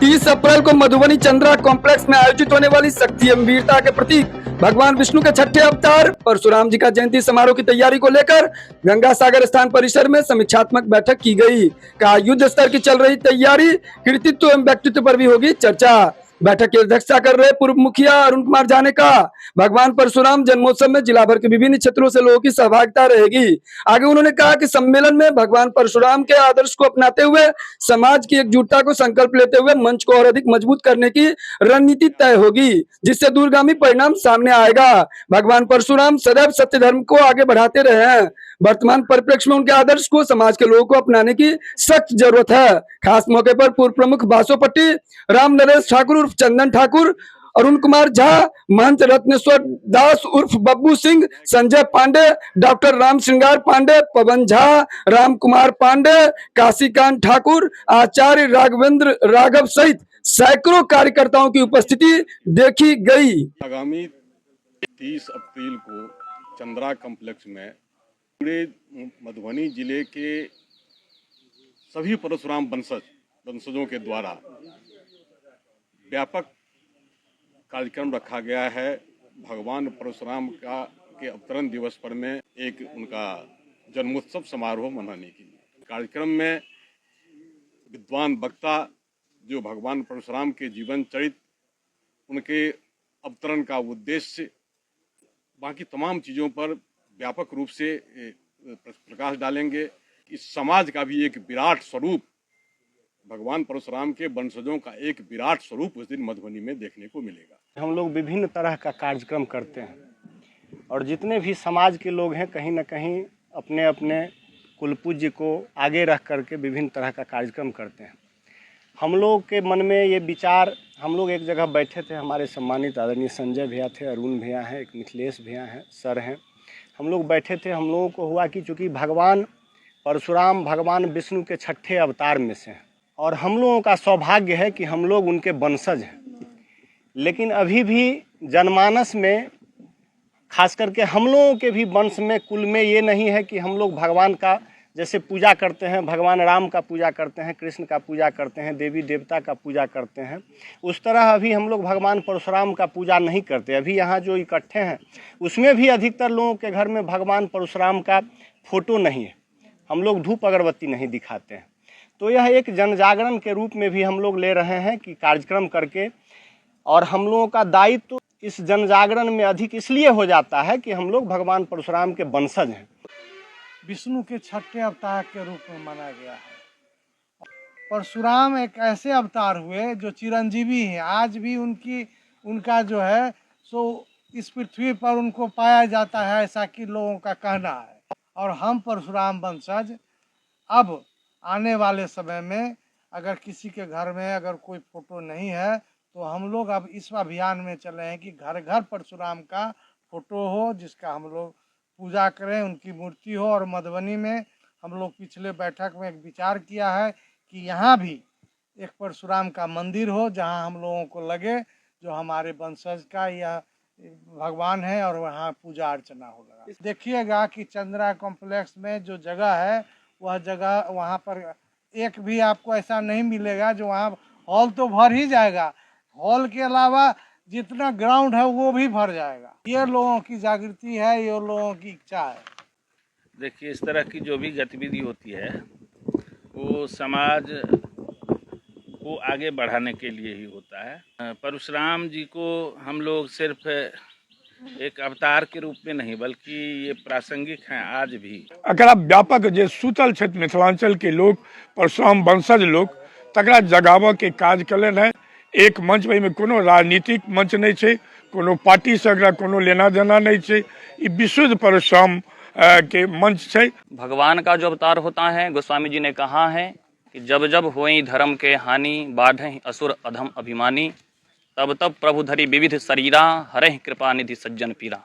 30 अप्रैल को मधुबनी चंद्रा कॉम्प्लेक्स में आयोजित होने वाली शक्ति एवं वीरता के प्रतीक भगवान विष्णु के छठे अवतार परशुराम जी का जयंती समारोह की तैयारी को लेकर गंगा सागर स्थान परिसर में समीक्षात्मक बैठक की गई। कहा युद्ध स्तर की चल रही तैयारी, कृतित्व एवं व्यक्तित्व पर भी होगी चर्चा। बैठक की अध्यक्षता कर रहे पूर्व मुखिया अरुण कुमार झा ने कहा भगवान परशुराम जन्मोत्सव में जिला भर के विभिन्न क्षेत्रों से लोगों की सहभागिता रहेगी। आगे उन्होंने कहा कि सम्मेलन में भगवान परशुराम के आदर्श को अपनाते हुए समाज की एकजुटता को संकल्प लेते हुए मंच को और अधिक मजबूत करने की रणनीति तय होगी, जिससे दूरगामी परिणाम सामने आएगा। भगवान परशुराम सदैव सत्य धर्म को आगे बढ़ाते रहे हैं। वर्तमान परिप्रेक्ष्य में उनके आदर्श को समाज के लोगों को अपनाने की सख्त जरूरत है। खास मौके पर पूर्व प्रमुख बासोपट्टी राम नरेश ठाकुर उर्फ चंदन ठाकुर, अरुण कुमार झा, महंत रत्नेश्वर दास उर्फ बब्बू सिंह, संजय पांडे, डॉक्टर राम श्रृंगार पांडे, पवन झा, राम कुमार पांडे, काशीकांत ठाकुर, आचार्य राघवेंद्र राघव सहित सैकड़ों कार्यकर्ताओं की उपस्थिति देखी गई। आगामी 30 अप्रैल को चंद्रा कॉम्प्लेक्स में पूरे मधुबनी जिले के सभी परशुराम वंशजों के द्वारा व्यापक कार्यक्रम रखा गया है। भगवान परशुराम के अवतरण दिवस पर में एक उनका जन्मोत्सव समारोह मनाने के लिए कार्यक्रम में विद्वान वक्ता जो भगवान परशुराम के जीवन चरित्र, उनके अवतरण का उद्देश्य, बाकी तमाम चीज़ों पर व्यापक रूप से प्रकाश डालेंगे। इस समाज का भी एक विराट स्वरूप, भगवान परशुराम के वंशजों का एक विराट स्वरूप उस दिन मधुबनी में देखने को मिलेगा। हम लोग विभिन्न तरह का कार्यक्रम करते हैं और जितने भी समाज के लोग हैं कहीं ना कहीं अपने अपने कुल पूज्य को आगे रख करके विभिन्न तरह का कार्यक्रम करते हैं। हम लोग के मन में ये विचार, हम लोग एक जगह बैठे थे, हमारे सम्मानित आदरणीय संजय भैया थे, अरुण भैया हैं, एक मिथिलेश भैया हैं, सर हैं, हम लोग बैठे थे। हम लोगों को हुआ कि चूँकि भगवान परशुराम भगवान विष्णु के छठे अवतार में से हैं और हम लोगों का सौभाग्य है कि हम लोग उनके वंशज हैं, लेकिन अभी भी जनमानस में खास करके हम लोगों के भी वंश में कुल में ये नहीं है कि हम लोग भगवान का जैसे पूजा करते हैं, भगवान राम का पूजा करते हैं, कृष्ण का पूजा करते हैं, देवी देवता का पूजा करते हैं, उस तरह अभी हम लोग भगवान परशुराम का पूजा नहीं करते। अभी यहाँ जो इकट्ठे हैं उसमें भी अधिकतर लोगों के घर में भगवान परशुराम का फोटो नहीं है, हम लोग धूप अगरबत्ती नहीं दिखाते हैं। तो यह एक जन जागरण के रूप में भी हम लोग ले रहे हैं कि कार्यक्रम करके, और हम लोगों का दायित्व इस जन जागरण में अधिक इसलिए हो जाता है कि हम लोग भगवान परशुराम के वंशज हैं। विष्णु के छठे अवतार के रूप में माना गया है। परशुराम एक ऐसे अवतार हुए जो चिरंजीवी हैं, आज भी उनका जो है सो इस पृथ्वी पर उनको पाया जाता है, ऐसा कि लोगों का कहना है। और हम परशुराम वंशज अब आने वाले समय में अगर किसी के घर में अगर कोई फोटो नहीं है तो हम लोग अब इस अभियान में चले हैं कि घर घर परशुराम का फोटो हो, जिसका हम लोग पूजा करें, उनकी मूर्ति हो। और मधुबनी में हम लोग पिछले बैठक में एक विचार किया है कि यहाँ भी एक परशुराम का मंदिर हो, जहाँ हम लोगों को लगे जो हमारे वंशज का यह भगवान है और वहाँ पूजा अर्चना होगा। देखिएगा कि चंद्रा कॉम्प्लेक्स में जो जगह है वह जगह, वहाँ पर एक भी आपको ऐसा नहीं मिलेगा जो वहाँ हॉल तो भर ही जाएगा, हॉल के अलावा जितना ग्राउंड है वो भी भर जाएगा। ये लोगों की जागृति है, ये लोगों की इच्छा है। देखिए, इस तरह की जो भी गतिविधि होती है वो समाज को आगे बढ़ाने के लिए ही होता है। परशुराम जी को हम लोग सिर्फ एक अवतार के रूप में नहीं बल्कि ये प्रासंगिक हैं आज भी। अगर व्यापक जे सूतल क्षेत्र मिथिलांचल के लोग परशुराम वंशज लोग तकरा जगावऽ के काज कलन है। एक मंच में कोनो राजनीतिक मंच नहीं है, कोनो पार्टी से अगर कोनो लेना देना नहीं है, ये विशुद्ध परशुराम के मंच है। भगवान का जो अवतार होता है, गोस्वामी जी ने कहा है कि जब जब होई धर्म के हानि, बाढ़ असुर अधम अभिमानी, तब तब प्रभु धरी विविध शरीरा, हरे कृपा निधि सज्जन पीरा।